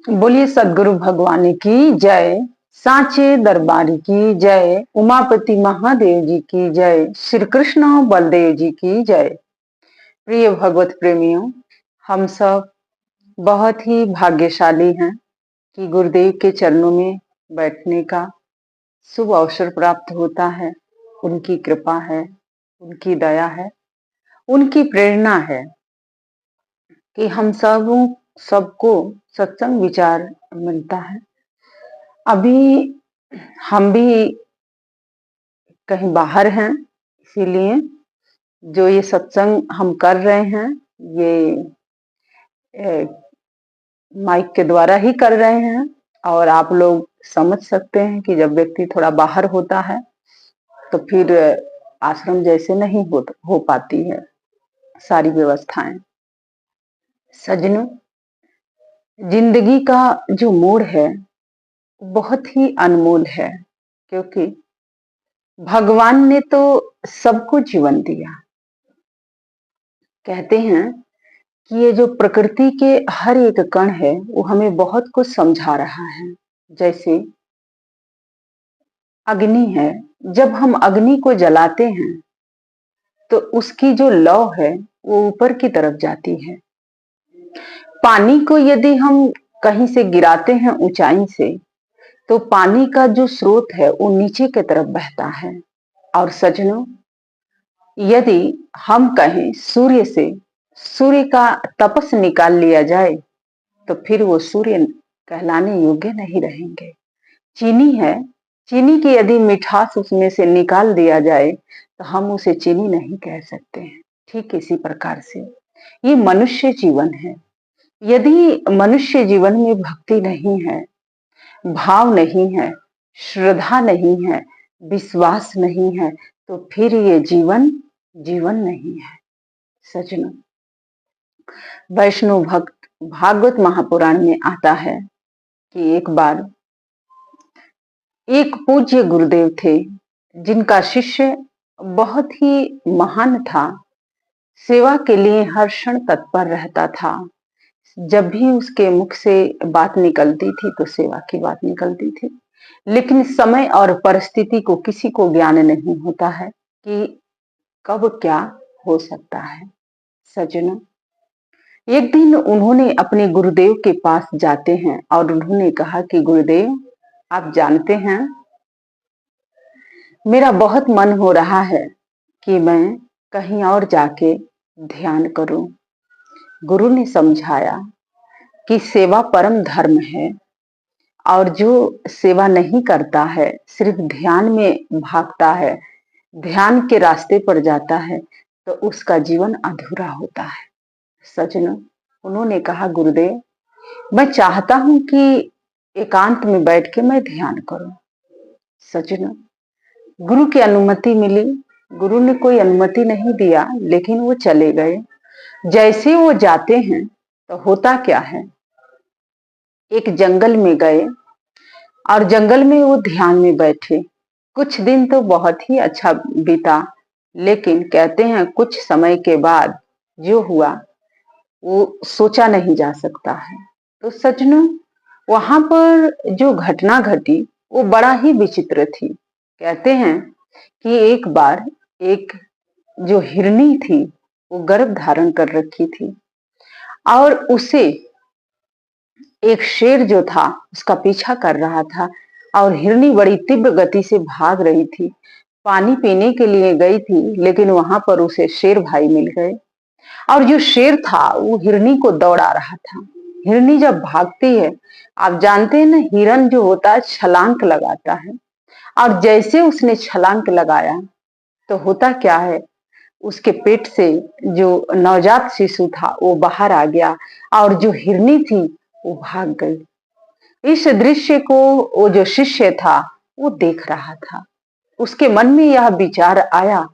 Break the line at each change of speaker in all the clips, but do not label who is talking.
बोलिए सदगुरु भगवान की जय। सांचे दरबार की जय। उमापति महादेव जी की जय। श्री कृष्ण बलदेव जी की जय। प्रिय भगवत प्रेमियों, हम सब बहुत ही भाग्यशाली हैं कि गुरुदेव के चरणों में बैठने का शुभ अवसर प्राप्त होता है। उनकी कृपा है, उनकी दया है, उनकी प्रेरणा है कि हम सबको सत्संग विचार मिलता है। अभी हम भी कहीं बाहर हैं, इसीलिए जो ये सत्संग हम कर रहे हैं ये माइक के द्वारा ही कर रहे हैं। और आप लोग समझ सकते हैं कि जब व्यक्ति थोड़ा बाहर होता है तो फिर आश्रम जैसे नहीं हो पाती है सारी व्यवस्थाएं। सज्जनों, जिंदगी का जो मोड़ है बहुत ही अनमोल है, क्योंकि भगवान ने तो सबको जीवन दिया। कहते हैं कि ये जो प्रकृति के हर एक कण है वो हमें बहुत कुछ समझा रहा है। जैसे अग्नि है, जब हम अग्नि को जलाते हैं तो उसकी जो लौ है वो ऊपर की तरफ जाती है। पानी को यदि हम कहीं से गिराते हैं ऊंचाई से तो पानी का जो स्रोत है वो नीचे की तरफ बहता है। और सज्जनों, यदि हम कहें सूर्य का तपस निकाल लिया जाए तो फिर वो सूर्य कहलाने योग्य नहीं रहेंगे। चीनी है, चीनी की यदि मिठास उसमें से निकाल दिया जाए तो हम उसे चीनी नहीं कह सकते हैं। ठीक इसी प्रकार से ये मनुष्य जीवन है। यदि मनुष्य जीवन में भक्ति नहीं है, भाव नहीं है, श्रद्धा नहीं है, विश्वास नहीं है तो फिर ये जीवन जीवन नहीं है। सज्जनों, वैष्णव भक्त भागवत महापुराण में आता है कि एक बार एक पूज्य गुरुदेव थे जिनका शिष्य बहुत ही महान था, सेवा के लिए हर क्षण तत्पर रहता था। जब भी उसके मुख से बात निकलती थी तो सेवा की बात निकलती थी। लेकिन समय और परिस्थिति को किसी को ज्ञान नहीं होता है कि कब क्या हो सकता है। सज्जनों, एक दिन उन्होंने अपने गुरुदेव के पास जाते हैं और उन्होंने कहा कि गुरुदेव, आप जानते हैं मेरा बहुत मन हो रहा है कि मैं कहीं और जाके ध्यान करूं। गुरु ने समझाया कि सेवा परम धर्म है और जो सेवा नहीं करता है, सिर्फ ध्यान में भागता है, ध्यान के रास्ते पर जाता है तो उसका जीवन अधूरा होता है। सज्जनों, उन्होंने कहा गुरुदेव, मैं चाहता हूं कि एकांत में बैठ के मैं ध्यान करूं। सज्जनों, गुरु की अनुमति मिली। गुरु ने कोई अनुमति नहीं दिया, लेकिन वो चले गए। जैसे वो जाते हैं तो होता क्या है, एक जंगल में गए और जंगल में वो ध्यान में बैठे। कुछ दिन तो बहुत ही अच्छा बीता, लेकिन कहते हैं कुछ समय के बाद जो हुआ वो सोचा नहीं जा सकता है। तो सज्जनों, वहां पर जो घटना घटी वो बड़ा ही विचित्र थी। कहते हैं कि एक बार एक जो हिरनी थी वो गर्भ धारण कर रखी थी और उसे एक शेर जो था उसका पीछा कर रहा था और हिरनी बड़ी तीव्र गति से भाग रही थी। पानी पीने के लिए गई थी, लेकिन वहां पर उसे शेर भाई मिल गए और जो शेर था वो हिरनी को दौड़ा रहा था। हिरनी जब भागती है, आप जानते हैं ना, हिरन जो होता है छलांग लगाता है और जैसे उसने छलांग लगाया तो होता क्या है, उसके पेट से जो नवजात शिशु था वो बाहर आ गया और जो हिरनी थी वो भाग गई। इस दृश्य को वो जो शिष्य था वो देख रहा था। उसके मन में यह विचार आया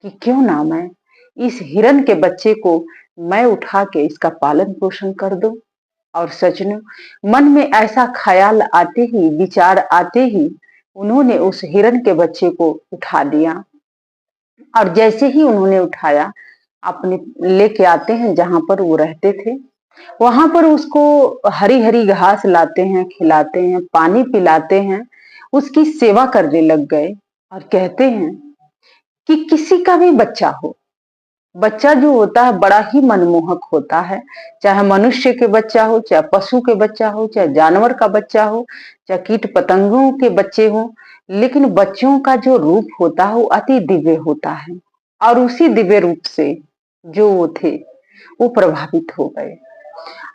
कि क्यों ना मैं इस हिरन के बच्चे को मैं उठा के इसका पालन पोषण कर दूं। और सज्जनों, मन में ऐसा ख्याल आते ही, विचार आते ही उन्होंने उस हिरन के बच्चे को उठा लिया और जैसे ही उन्होंने उठाया, अपने लेके आते हैं जहां पर वो रहते थे वहां पर उसको हरी हरी घास लाते हैं, खिलाते हैं, पानी पिलाते हैं, उसकी सेवा करने लग गए। और कहते हैं कि किसी का भी बच्चा हो, बच्चा जो होता है बड़ा ही मनमोहक होता है। चाहे मनुष्य के बच्चा हो, चाहे पशु के बच्चा हो, चाहे जानवर का बच्चा हो, चाहे कीट पतंगों के बच्चे हो, लेकिन बच्चों का जो रूप होता है वो अति दिव्य होता है। और उसी दिव्य रूप से जो वो थे वो प्रभावित हो गए।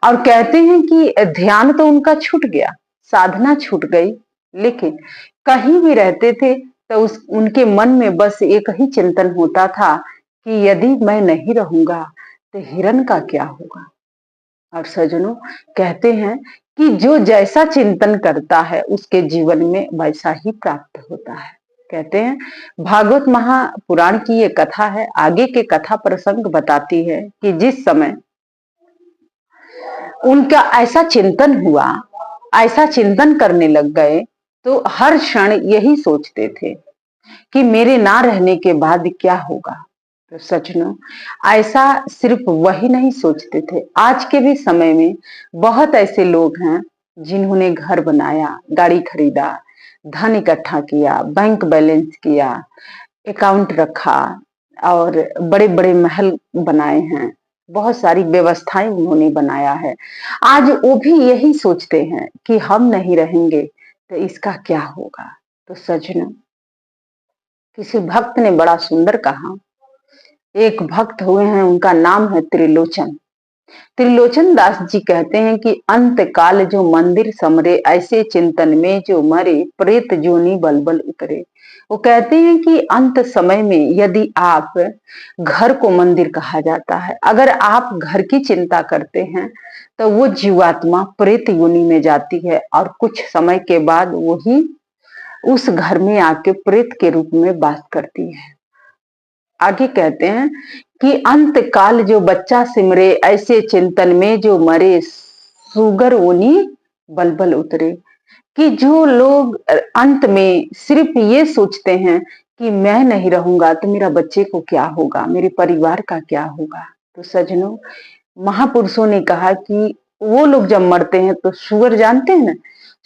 और कहते हैं कि ध्यान तो उनका छूट गया, साधना छूट गई, लेकिन कहीं भी रहते थे तो उस उनके मन में बस एक ही चिंतन होता था कि यदि मैं नहीं रहूंगा तो हिरण का क्या होगा। और सज्जनों, कहते हैं कि जो जैसा चिंतन करता है उसके जीवन में वैसा ही प्राप्त होता है। कहते हैं भागवत महापुराण की ये कथा है, आगे के कथा प्रसंग बताती है कि जिस समय उनका ऐसा चिंतन हुआ, ऐसा चिंतन करने लग गए, तो हर क्षण यही सोचते थे कि मेरे ना रहने के बाद क्या होगा। तो सज्जनों, ऐसा सिर्फ वही नहीं सोचते थे, आज के भी समय में बहुत ऐसे लोग हैं जिन्होंने घर बनाया, गाड़ी खरीदा, धन इकट्ठा किया, बैंक बैलेंस किया, अकाउंट रखा और बड़े बड़े महल बनाए हैं, बहुत सारी व्यवस्थाएं उन्होंने बनाया है। आज वो भी यही सोचते हैं कि हम नहीं रहेंगे तो इसका क्या होगा। तो सज्जनों, किसी भक्त ने बड़ा सुंदर कहा, एक भक्त हुए हैं, उनका नाम है त्रिलोचन। त्रिलोचन दास जी कहते हैं कि अंत काल जो मंदिर समरे, ऐसे चिंतन में जो मरे, प्रेत जोनी बलबल उतरे। वो कहते हैं कि अंत समय में यदि आप, घर को मंदिर कहा जाता है, अगर आप घर की चिंता करते हैं तो वो जीवात्मा प्रेत योनि में जाती है और कुछ समय के बाद वही उस घर में आके प्रेत के रूप में वास करती है। आगे कहते हैं कि अंत काल जो बच्चा सिमरे, ऐसे चिंतन में जो मरे, सुगर ओनी बलबल उतरे। कि जो लोग अंत में सिर्फ ये सोचते हैं कि मैं नहीं रहूंगा तो मेरा बच्चे को क्या होगा, मेरे परिवार का क्या होगा। तो सज्जनों, महापुरुषों ने कहा कि वो लोग जब मरते हैं तो सुअर, जानते हैं ना,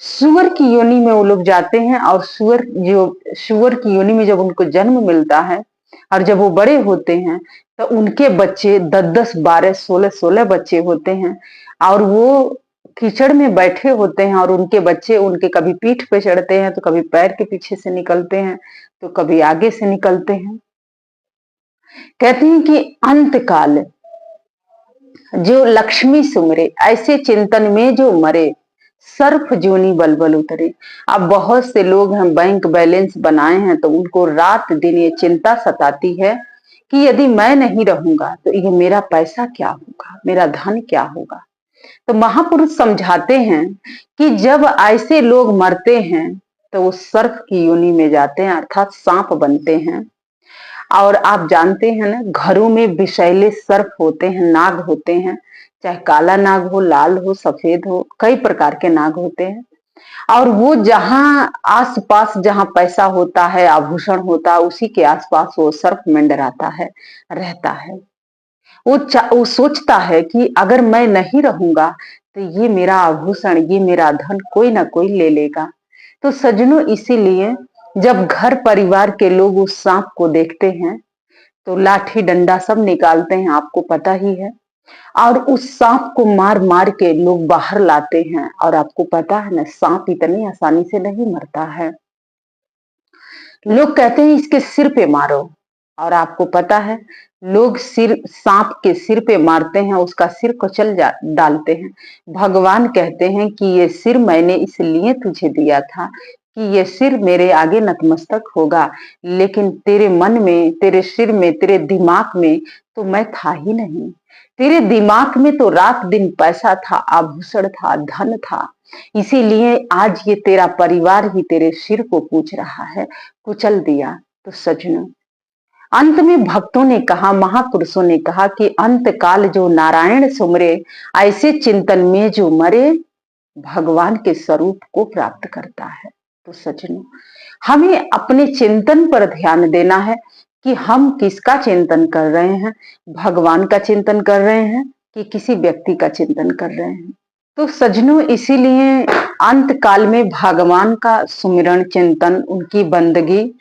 सुअर की योनि में वो लोग जाते हैं और सुअर की योनि में जब उनको जन्म मिलता है और जब वो बड़े होते हैं तो उनके बच्चे 10-10, 12, 16-16 बच्चे होते हैं। और वो कीचड़ में बैठे होते हैं और उनके बच्चे उनके कभी पीठ पे चढ़ते हैं तो कभी पैर के पीछे से निकलते हैं तो कभी आगे से निकलते हैं। कहते हैं कि अंत काल जो लक्ष्मी सुमरे, ऐसे चिंतन में जो मरे, सर्फ जोनी बलबल उतरे। अब बहुत से लोग हैं बैंक बैलेंस बनाए हैं तो उनको रात दिन ये चिंता सताती है कि यदि मैं नहीं रहूंगा तो ये मेरा पैसा क्या होगा, मेरा धन क्या होगा। तो महापुरुष समझाते हैं कि जब ऐसे लोग मरते हैं तो वो सर्प की योनि में जाते हैं, अर्थात सांप बनते हैं। और आप जानते हैं ना, घरों में विषैले सर्प होते हैं, नाग होते हैं, चाहे काला नाग हो, लाल हो, सफेद हो, कई प्रकार के नाग होते हैं। और वो जहां आसपास जहां पैसा होता है, आभूषण होता है, उसी के आसपास वो सर्प मंडराता है, रहता है। वो सोचता है कि अगर मैं नहीं रहूंगा तो ये मेरा आभूषण, ये मेरा धन कोई ना कोई ले लेगा। तो सज्जनों, इसीलिए जब घर परिवार के लोग उस सांप को देखते हैं तो लाठी डंडा सब निकालते हैं, आपको पता ही है। और उस सांप को मार मार के लोग बाहर लाते हैं। और आपको पता है ना, सांप इतनी आसानी से नहीं मरता है। लोग कहते हैं इसके सिर पे मारो, और आपको पता है लोग सिर, सांप के सिर पे मारते हैं, उसका सिर कुचल डालते हैं। भगवान कहते हैं कि ये सिर मैंने इसलिए तुझे दिया था कि ये सिर मेरे आगे नतमस्तक होगा, लेकिन तेरे मन में, तेरे सिर में, तेरे दिमाग में तो मैं था ही नहीं। तेरे दिमाग में तो रात दिन पैसा था, आभूषण था, धन था, इसीलिए आज ये तेरा परिवार ही तेरे सिर को पूछ रहा है, कुचल दिया। तो सज्जनों, अंत में भक्तों ने कहा, महापुरुषों ने कहा कि अंत काल जो नारायण सुमरे, ऐसे चिंतन में जो मरे, भगवान के स्वरूप को प्राप्त करता है। तो सज्जनों, हमें अपने चिंतन पर ध्यान देना है कि हम किसका चिंतन कर रहे हैं। भगवान का चिंतन कर रहे हैं कि किसी व्यक्ति का चिंतन कर रहे हैं। तो सज्जनों, इसीलिए अंत काल में भगवान का सुमिरन, चिंतन, उनकी बंदगी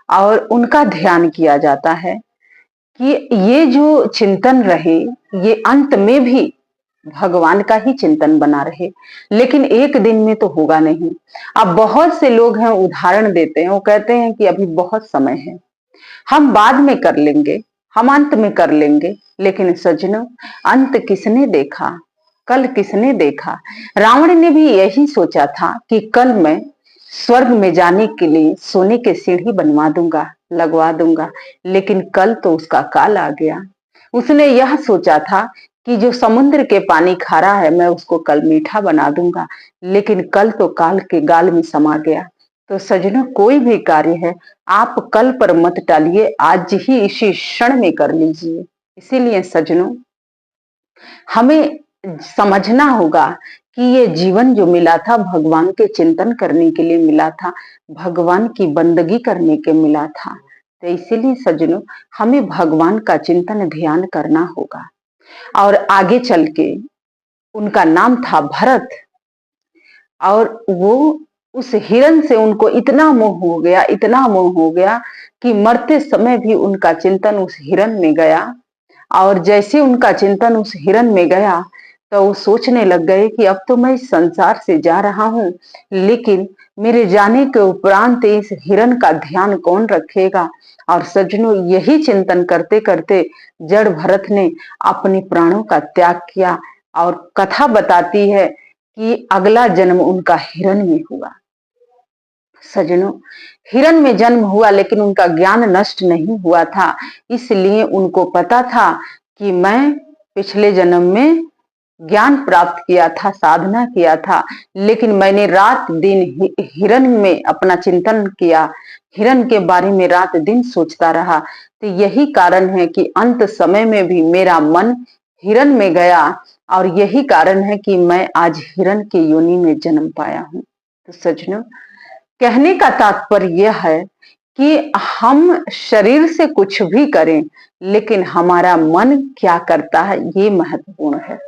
और उनका ध्यान किया जाता है कि ये जो चिंतन रहे, ये अंत में भी भगवान का ही चिंतन बना रहे। लेकिन एक दिन में तो होगा नहीं। अब बहुत से लोग हैं, उदाहरण देते हैं, वो कहते हैं कि अभी बहुत समय है, हम बाद में कर लेंगे, हम अंत में कर लेंगे। लेकिन सज्जनों, अंत किसने देखा, कल किसने देखा? रावण ने भी यही सोचा था कि कल मैं स्वर्ग में जाने के लिए सोने के सीढ़ी बनवा दूंगा, लगवा दूंगा। लेकिन कल तो उसका काल आ गया। उसने यह सोचा था कि जो समुद्र के पानी खारा है, मैं उसको कल मीठा बना दूंगा। लेकिन कल तो काल के गाल में समा गया। तो सज्जनों, कोई भी कार्य है, आप कल पर मत टालिए, आज ही इसी क्षण में कर लीजिए। इसीलिए सज्जनों, हमें समझना होगा कि ये जीवन जो मिला था, भगवान के चिंतन करने के लिए मिला था, भगवान की बंदगी करने के मिला था। तो इसीलिए सज्जनों, हमें भगवान का चिंतन ध्यान करना होगा। और आगे चल के उनका नाम था भरत, और वो उस हिरन से उनको इतना मोह हो गया, इतना मोह हो गया कि मरते समय भी उनका चिंतन उस हिरन में गया। और जैसे उनका चिंतन उस हिरन में गया, तो वो सोचने लग गए कि अब तो मैं इस संसार से जा रहा हूं, लेकिन मेरे जाने के उपरांत इस हिरन का ध्यान कौन रखेगा? और सज्जनों, यही चिंतन करते करते जड़ भरत ने अपने प्राणों का त्याग किया। और कथा बताती है कि अगला जन्म उनका हिरन में हुआ। सज्जनों, हिरन में जन्म हुआ, लेकिन उनका ज्ञान नष्ट नहीं हुआ था। इसलिए उनको पता था कि मैं पिछले जन्म में ज्ञान प्राप्त किया था, साधना किया था, लेकिन मैंने रात दिन हिरन में अपना चिंतन किया, हिरन के बारे में रात दिन सोचता रहा। तो यही कारण है कि अंत समय में भी मेरा मन हिरन में गया, और यही कारण है कि मैं आज हिरन के योनि में जन्म पाया हूं। तो सज्जनों, कहने का तात्पर्य यह है कि हम शरीर से कुछ भी करें, लेकिन हमारा मन क्या करता है, ये महत्वपूर्ण है।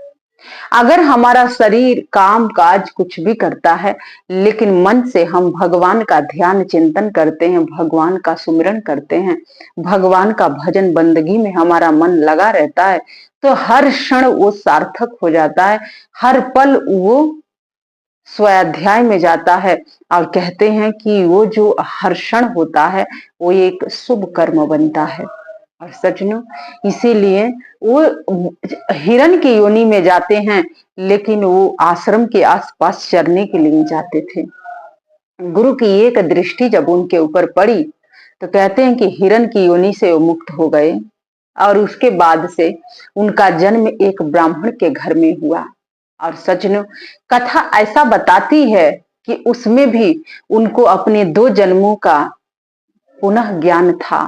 अगर हमारा शरीर काम काज कुछ भी करता है, लेकिन मन से हम भगवान का ध्यान चिंतन करते हैं, भगवान का सुमिरन करते हैं, भगवान का भजन बंदगी में हमारा मन लगा रहता है, तो हर क्षण वो सार्थक हो जाता है, हर पल वो स्वाध्याय में जाता है। और कहते हैं कि वो जो हर्षण होता है, वो एक शुभ कर्म बनता है। और सज्जनों, इसीलिए वो हिरन की योनि में जाते हैं, लेकिन वो आश्रम के आसपास चरने के लिए जाते थे। गुरु की एक दृष्टि जब उनके ऊपर पड़ी, तो कहते हैं कि हिरन की योनि से वो मुक्त हो गए। और उसके बाद से उनका जन्म एक ब्राह्मण के घर में हुआ। और सज्जनों, कथा ऐसा बताती है कि उसमें भी उनको अपने 2 जन्मों का पुनः ज्ञान था।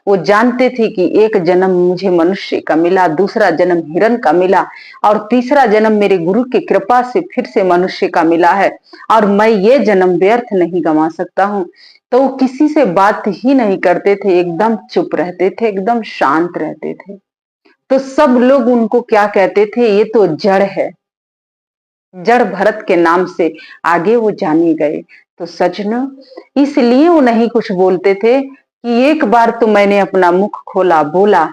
वो जानते थे कि एक जन्म मुझे मनुष्य का मिला, दूसरा जन्म हिरन का मिला, और तीसरा जन्म मेरे गुरु की कृपा से फिर से मनुष्य का मिला है, और मैं ये जन्म व्यर्थ नहीं गंवा सकता हूँ। तो वो किसी से बात ही नहीं करते थे, एकदम चुप रहते थे, एकदम शांत रहते थे। तो सब लोग उनको क्या कहते थे, ये तो जड़ है। जड़ भरत के नाम से आगे वो जाने गए। तो सज्जनों, इसलिए वो नहीं कुछ बोलते थे कि एक बार तो मैंने अपना मुख खोला, बोला,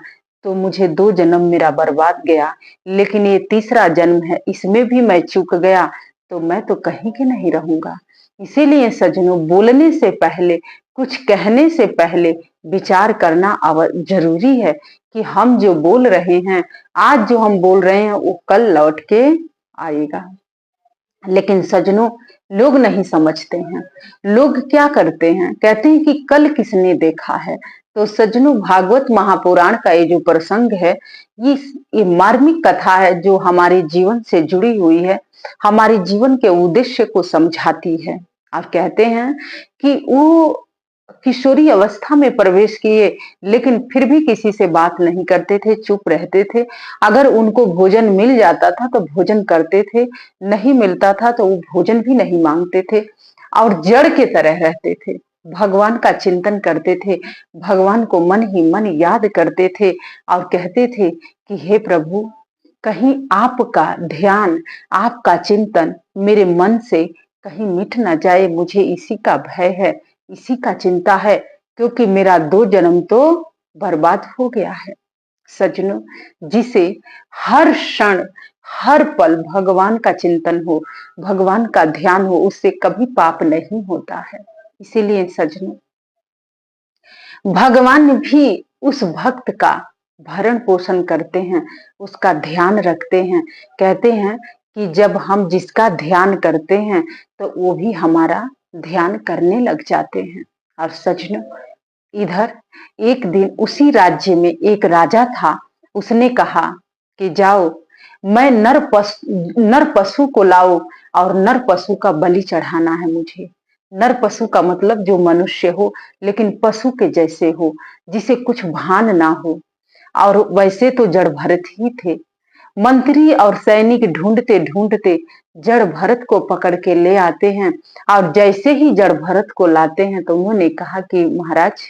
तो मुझे 2 जन्म मेरा बर्बाद गया, लेकिन ये तीसरा जन्म है, इसमें भी मैं चूक गया, तो मैं तो कहीं के नहीं रहूंगा। इसीलिए सज्जनों, बोलने से पहले, कुछ कहने से पहले विचार करना जरूरी है कि हम जो बोल रहे हैं, आज जो हम बोल रहे हैं, वो कल लौट के आएगा। लेकिन सज्जनों, लोग नहीं समझते हैं। लोग क्या करते हैं, कहते हैं कि कल किसने देखा है। तो सज्जनों, भागवत महापुराण का ये जो प्रसंग है, ये मार्मिक कथा है, जो हमारे जीवन से जुड़ी हुई है, हमारे जीवन के उद्देश्य को समझाती है। और कहते हैं कि वो किशोरी अवस्था में प्रवेश किए, लेकिन फिर भी किसी से बात नहीं करते थे, चुप रहते थे। अगर उनको भोजन मिल जाता था तो भोजन करते थे, नहीं मिलता था तो वो भोजन भी नहीं मांगते थे, और जड़ के तरह रहते थे। भगवान का चिंतन करते थे, भगवान को मन ही मन याद करते थे, और कहते थे कि हे प्रभु, कहीं आपका ध्यान, आपका चिंतन मेरे मन से कहीं मिट ना जाए, मुझे इसी का भय है, इसी का चिंता है, क्योंकि मेरा 2 जन्म तो बर्बाद हो गया है। सज्जनों, जिसे हर क्षण, हर पल भगवान का चिंतन हो, भगवान का ध्यान हो, उससे कभी पाप नहीं होता है। इसीलिए सज्जनों, भगवान भी उस भक्त का भरण पोषण करते हैं, उसका ध्यान रखते हैं। कहते हैं कि जब हम जिसका ध्यान करते हैं तो वो भी हमारा ध्यान करने लग जाते हैं। और सज्जनों, इधर एक दिन उसी राज्य में एक राजा था। उसने कहा कि जाओ, मैं नर पशु को लाओ और नर पशु का बलि चढ़ाना है मुझे। नर पशु का मतलब जो मनुष्य हो लेकिन पशु के जैसे हो, जिसे कुछ भान ना हो। और वैसे तो जड़ भरत ही थे। मंत्री और सैनिक ढूंढते ढूंढते जड़ भरत को पकड़ के ले आते हैं। और जैसे ही जड़ भरत को लाते हैं तो उन्होंने कहा कि महाराज,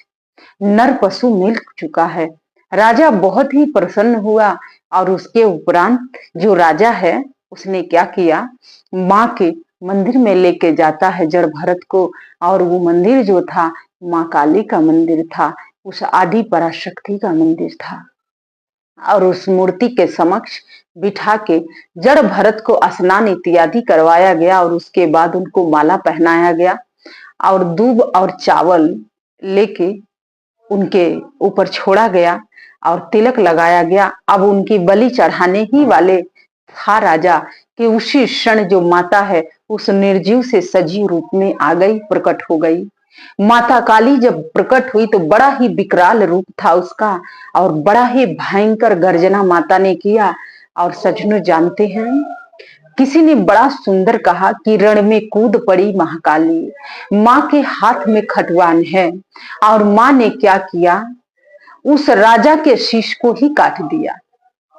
नर पशु मिल चुका है। राजा बहुत ही प्रसन्न हुआ। और उसके उपरांत जो राजा है उसने क्या किया, माँ के मंदिर में लेके जाता है जड़ भरत को। और वो मंदिर जो था माँ काली का मंदिर था, उस आदि पराशक्ति का मंदिर था। और उस मूर्ति के समक्ष बिठा के जड़ भरत को स्नान इत्यादि करवाया गया। और उसके बाद उनको माला पहनाया गया और दूब और चावल लेके उनके ऊपर छोड़ा गया और तिलक लगाया गया। अब उनकी बलि चढ़ाने ही वाले था राजा कि उसी क्षण जो माता है उस निर्जीव से सजीव रूप में आ गई, प्रकट हो गई। माता काली जब प्रकट हुई तो बड़ा ही विकराल रूप था उसका और बड़ा ही भयंकर गर्जना माता ने किया। और सज्जनों जानते हैं, किसी ने बड़ा सुंदर कहा कि रण में कूद पड़ी महाकाली, माँ के हाथ में खटवान है। और माँ ने क्या किया, उस राजा के शीश को ही काट दिया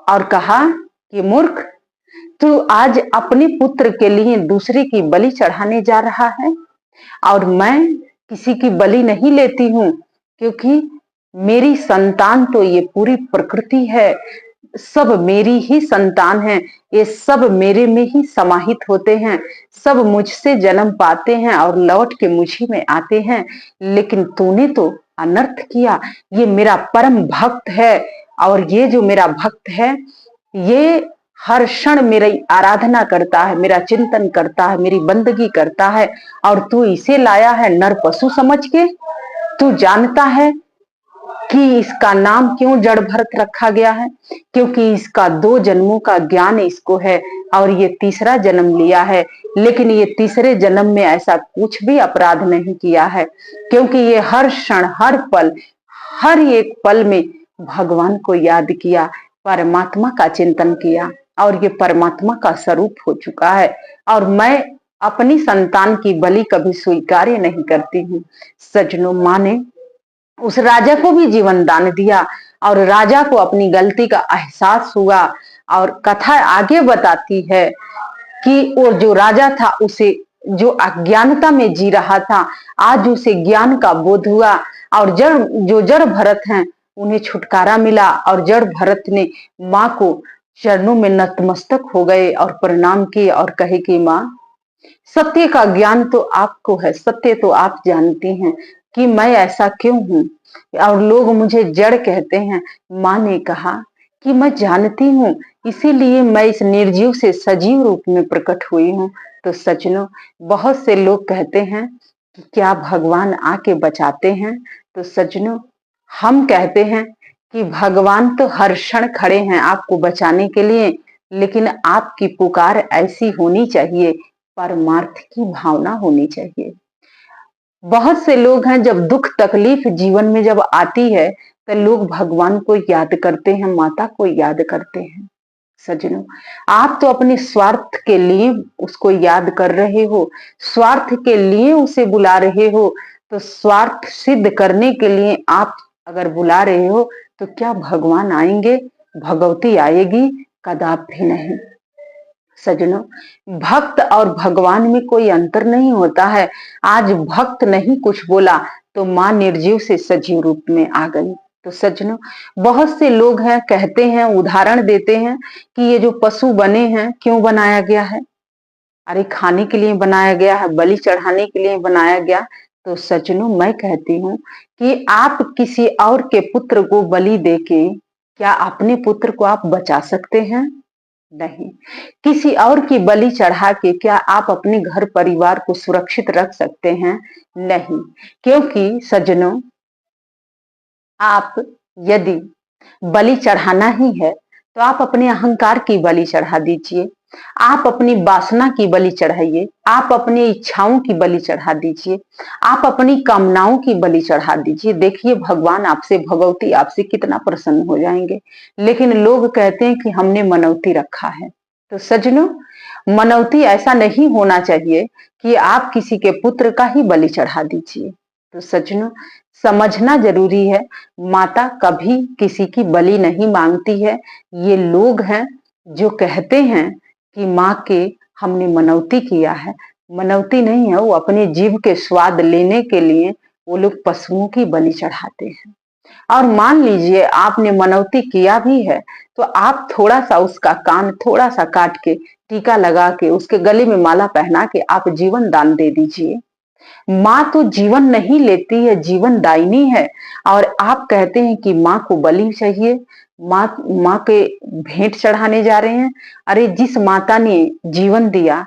और कहा कि मूर्ख, तू आज अपने पुत्र के लिए दूसरे की बलि चढ़ाने जा रहा है। और मैं किसी की बलि नहीं लेती हूँ, क्योंकि मेरी संतान तो ये पूरी प्रकृति है, सब मेरी ही संतान है, ये सब मेरे में ही समाहित होते हैं, सब मुझसे जन्म पाते हैं और लौट के मुझी में आते हैं। लेकिन तूने तो अनर्थ किया। ये मेरा परम भक्त है और ये जो मेरा भक्त है ये हर क्षण मेरी आराधना करता है, मेरा चिंतन करता है, मेरी बंदगी करता है। और तू इसे लाया है नर पशु समझ के। तू जानता है कि इसका नाम क्यों जड़ भरत रखा गया है, क्योंकि इसका 2 जन्मों का ज्ञान इसको है और ये तीसरा जन्म लिया है। लेकिन ये तीसरे जन्म में ऐसा कुछ भी अपराध नहीं किया है, क्योंकि ये हर क्षण, हर पल, हर एक पल में भगवान को याद किया, परमात्मा का चिंतन किया और ये परमात्मा का स्वरूप हो चुका है। और मैं अपनी संतान की बलि कभी स्वीकार्य नहीं करती हूँ। सज्जनों, माँ ने उस राजा को भी जीवन दान दिया और राजा को अपनी गलती का एहसास हुआ। और कथा आगे बताती है कि वो जो राजा था उसे जो अज्ञानता में जी रहा था, आज उसे ज्ञान का बोध हुआ। और जड़ भरत हैं उन्हें छुटकारा मिला और जड़ भरत ने माँ को चरणों में नतमस्तक हो गए और प्रणाम किए और कहे कि माँ, सत्य का ज्ञान तो आपको है, सत्य तो आप जानती हैं कि मैं ऐसा क्यों हूं और लोग मुझे जड़ कहते हैं। माँ ने कहा कि मैं जानती हूँ, इसीलिए मैं इस निर्जीव से सजीव रूप में प्रकट हुई हूँ। तो सज्जनों, बहुत से लोग कहते हैं कि क्या भगवान आके बचाते हैं। तो सज्जनों, हम कहते हैं कि भगवान तो हर क्षण खड़े हैं आपको बचाने के लिए, लेकिन आपकी पुकार ऐसी होनी चाहिए, परमार्थ की भावना होनी चाहिए। बहुत से लोग हैं, जब दुख तकलीफ जीवन में जब आती है तो लोग भगवान को याद करते हैं, माता को याद करते हैं। सज्जनों, आप तो अपने स्वार्थ के लिए उसको याद कर रहे हो, स्वार्थ के लिए उसे बुला रहे हो। तो स्वार्थ सिद्ध करने के लिए आप अगर बुला रहे हो तो क्या भगवान आएंगे, भगवती आएगी? कदापि नहीं। सज्जनों, भक्त और भगवान में कोई अंतर नहीं होता है। आज भक्त नहीं कुछ बोला तो मां निर्जीव से सजीव रूप में आ गई। तो सज्जनों, बहुत से लोग हैं, कहते हैं, उदाहरण देते हैं कि ये जो पशु बने हैं क्यों बनाया गया है? अरे खाने के लिए बनाया गया है, बलि चढ़ाने के लिए बनाया गया। तो सज्जनों, मैं कहती हूँ कि आप किसी और के पुत्र को बलि देके क्या अपने पुत्र को आप बचा सकते हैं? नहीं। किसी और की बलि चढ़ा के क्या आप अपने घर परिवार को सुरक्षित रख सकते हैं? नहीं। क्योंकि सज्जनों, आप यदि बलि चढ़ाना ही है तो आप अपने अहंकार की बलि चढ़ा दीजिए, आप अपनी वासना की बलि चढ़ाइए, आप अपनी इच्छाओं की बलि चढ़ा दीजिए, आप अपनी कामनाओं की बलि चढ़ा दीजिए। देखिए भगवान आपसे, भगवती आपसे कितना प्रसन्न हो जाएंगे। लेकिन लोग कहते हैं कि हमने मनौती रखा है। तो सज्जनों, मनौती ऐसा नहीं होना चाहिए कि आप किसी के पुत्र का ही बलि चढ़ा दीजिए। तो सज्जनों, समझना जरूरी है, माता कभी किसी की बलि नहीं मांगती है। ये लोग हैं जो कहते हैं कि माँ के हमने मनौती किया है। मनौती नहीं है, वो अपने जीव के स्वाद लेने के लिए वो लोग पशुओं की बलि चढ़ाते हैं। और मान लीजिए आपने मनौती किया भी है तो आप थोड़ा सा उसका कान थोड़ा सा काट के, टीका लगा के, उसके गले में माला पहना के आप जीवन दान दे दीजिए। माँ तो जीवन नहीं लेती है, जीवन दायिनी है। और आप कहते हैं कि माँ को बलि चाहिए, माँ माँ के भेंट चढ़ाने जा रहे हैं। अरे जिस माता ने जीवन दिया,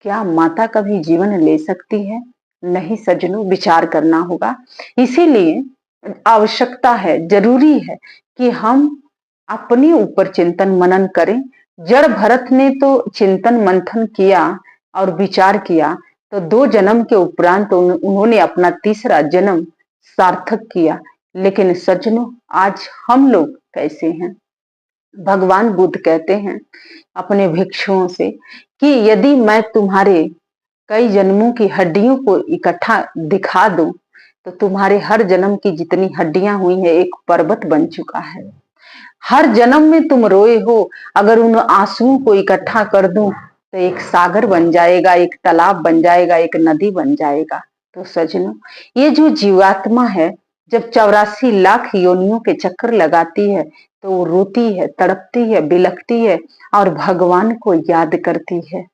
क्या माता कभी जीवन ले सकती है? नहीं सज्जनों, विचार करना होगा। इसीलिए आवश्यकता है, जरूरी है कि हम अपने ऊपर चिंतन मनन करें। जड़ भरत ने तो चिंतन मंथन किया और विचार किया, तो 2 जन्म के उपरांत उन्होंने अपना तीसरा जन्म सार्थक किया। लेकिन सज्जनों, आज हम लोग कैसे हैं? भगवान बुद्ध कहते हैं अपने भिक्षुओं से कि यदि मैं तुम्हारे कई जन्मों की हड्डियों को इकट्ठा दिखा दूं तो तुम्हारे हर जन्म की जितनी हड्डियां हुई है एक पर्वत बन चुका है। हर जन्म में तुम रोए हो, अगर उन आंसुओं को इकट्ठा कर दूं तो एक सागर बन जाएगा, एक तालाब बन जाएगा, एक नदी बन जाएगा। तो सज्जनों, ये जो जीवात्मा है जब 84 लाख योनियों के चक्कर लगाती है तो वो रोती है, तड़पती है, बिलखती है और भगवान को याद करती है।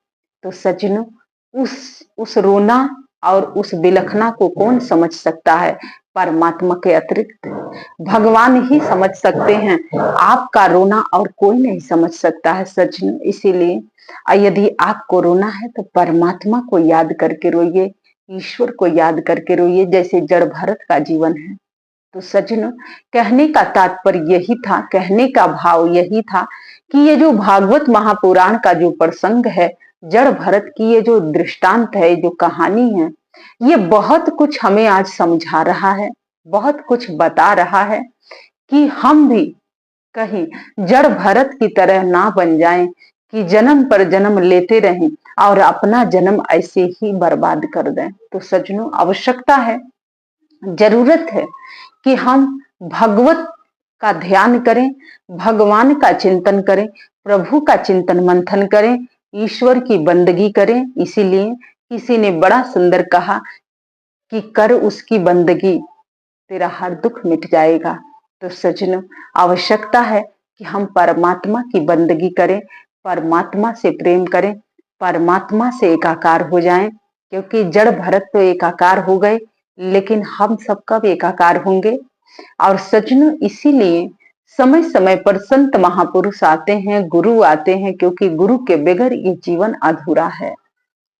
तो सज्जनों, उस रोना और उस बिलखना को कौन समझ सकता है? परमात्मा के अतिरिक्त भगवान ही समझ सकते हैं। आपका रोना और कोई नहीं समझ सकता है सज्जनों। इसीलिए यदि आपको रोना है तो परमात्मा को याद करके रोइए, ईश्वर को याद करके रोइए, जैसे जड़ भरत का जीवन है। तो सज्जनों, कहने का तात्पर्य यही था, कहने का भाव यही था कि ये जो भागवत महापुराण का जो प्रसंग है, जड़ भरत की ये जो दृष्टांत है, जो कहानी है, ये बहुत कुछ हमें आज समझा रहा है, बहुत कुछ बता रहा है कि हम भी कहीं जड़ भरत की तरह ना बन जाएं कि जन्म पर जन्म लेते रहें और अपना जन्म ऐसे ही बर्बाद कर दें। तो सज्जनों, आवश्यकता है, जरूरत है कि हम भगवत का ध्यान करें, भगवान का चिंतन करें, प्रभु का चिंतन मंथन करें, ईश्वर की बंदगी करें। इसीलिए किसी ने बड़ा सुंदर कहा कि कर उसकी बंदगी, तेरा हर दुख मिट जाएगा। तो सज्जनों, आवश्यकता है कि हम परमात्मा की बंदगी करें, परमात्मा से प्रेम करें, परमात्मा से एकाकार हो जाएं। क्योंकि जड़ भरत तो एकाकार हो गए, लेकिन हम सब कब एकाकार होंगे? और सज्जनों, इसीलिए समय समय पर संत महापुरुष आते हैं, गुरु आते हैं, क्योंकि गुरु के बगैर ये जीवन अधूरा है।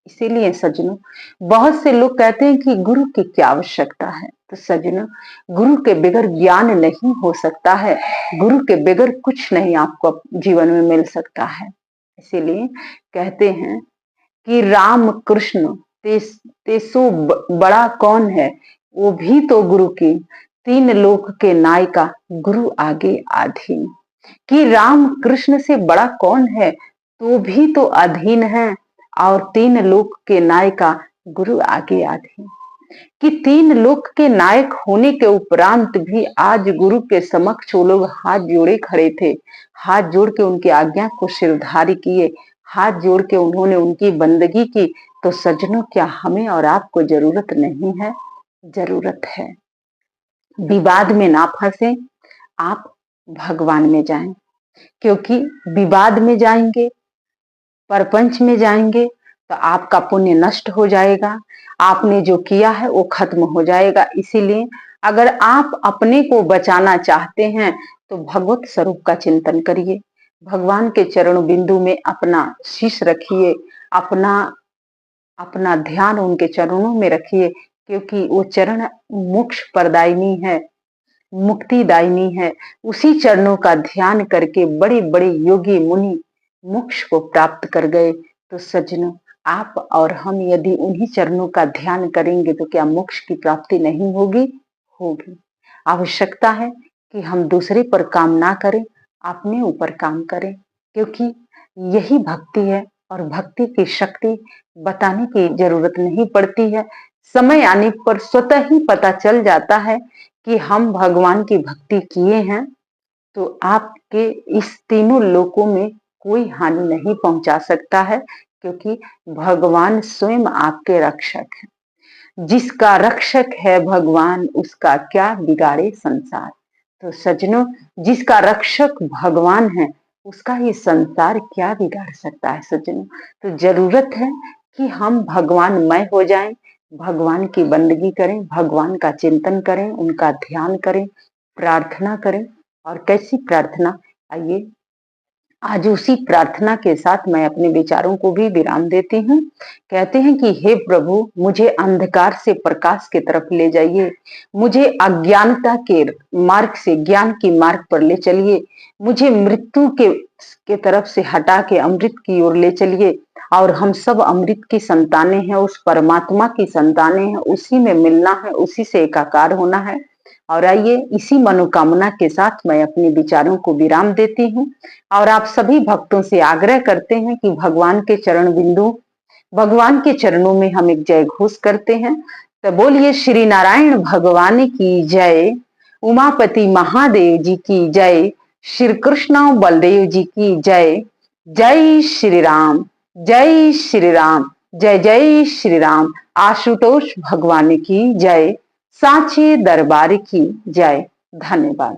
इसीलिए सज्जनों, बहुत से लोग कहते हैं कि गुरु की क्या आवश्यकता है। तो सज्जनों, गुरु के बगैर ज्ञान नहीं हो सकता है, गुरु के बगैर कुछ नहीं आपको जीवन में मिल सकता है। इसीलिए कहते हैं कि राम कृष्ण तेसो बड़ा कौन है, वो भी तो गुरु की, 3 लोक के नायका, गुरु आगे आधीन। कि राम कृष्ण से बड़ा कौन है, तो भी तो अधीन है, और 3 लोक के नायका, गुरु आगे आधीन। कि 3 लोक के नायक होने के उपरांत भी आज गुरु के समक्ष वो लोग हाथ जोड़े खड़े थे, हाथ जोड़ के उनकी आज्ञा को सिरधारी किए, हाथ जोड़ के उन्होंने उनकी बंदगी की। तो सज्जनों, क्या हमें और आपको जरूरत नहीं है? जरूरत है। विवाद में ना फंसे, आप भगवान में जाएं, क्योंकि विवाद में जाएंगे, परपंच में जाएंगे तो आपका पुण्य नष्ट हो जाएगा, आपने जो किया है वो खत्म हो जाएगा। इसीलिए अगर आप अपने को बचाना चाहते हैं तो भगवत स्वरूप का चिंतन करिए, भगवान के चरण बिंदु में अपना शीश रखिए, अपना अपना ध्यान उनके चरणों में रखिए, क्योंकि वो चरण मोक्ष प्रदायिनी है, मुक्तिदायिनी है। उसी चरणों का ध्यान करके बड़े बड़े योगी मुनि मोक्ष को प्राप्त कर गए। तो सज्जनों, आप और हम यदि उन्हीं चरणों का ध्यान करेंगे तो क्या मोक्ष की प्राप्ति नहीं होगी? होगी। आवश्यकता है कि हम दूसरे पर काम ना करें, अपने ऊपर काम करें, क्योंकि यही भक्ति है। और भक्ति की शक्ति बताने की जरूरत नहीं पड़ती है, समय आने पर स्वतः ही पता चल जाता है कि हम भगवान की भक्ति किए हैं तो आपके इस तीनों लोकों में कोई हानि नहीं पहुंचा सकता है, क्योंकि भगवान स्वयं आपके रक्षक है। जिसका रक्षक है भगवान, उसका क्या बिगाड़े संसार। तो सज्जनों, जिसका रक्षक भगवान है उसका ये संसार क्या बिगाड़ सकता है। सज्जनों, तो जरूरत है कि हम भगवानमय हो जाएं, भगवान की बंदगी करें, भगवान का चिंतन करें, उनका ध्यान करें, प्रार्थना करें। और कैसी प्रार्थना, आइए आज उसी प्रार्थना के साथ मैं अपने विचारों को भी विराम देती हूँ। कहते हैं कि हे प्रभु, मुझे अंधकार से प्रकाश की तरफ ले जाइए, मुझे अज्ञानता के मार्ग से ज्ञान की मार्ग पर ले चलिए, मुझे मृत्यु के तरफ से हटा के अमृत की ओर ले चलिए। और हम सब अमृत की संतानें हैं, उस परमात्मा की संतानें हैं, उसी में मिलना है, उसी से एकाकार होना है। और आइए इसी मनोकामना के साथ मैं अपने विचारों को विराम देती हूँ और आप सभी भक्तों से आग्रह करते हैं कि भगवान के चरण बिंदु, भगवान के चरणों में हम एक जय घोष करते हैं। तो बोलिए श्री नारायण भगवान की जय, उमापति महादेव जी की जय, श्री कृष्ण बलदेव जी की जय। जय श्री राम, जय श्री राम, जय जय श्री राम। आशुतोष भगवान की जय, सांची दरबार की जय। धन्यवाद।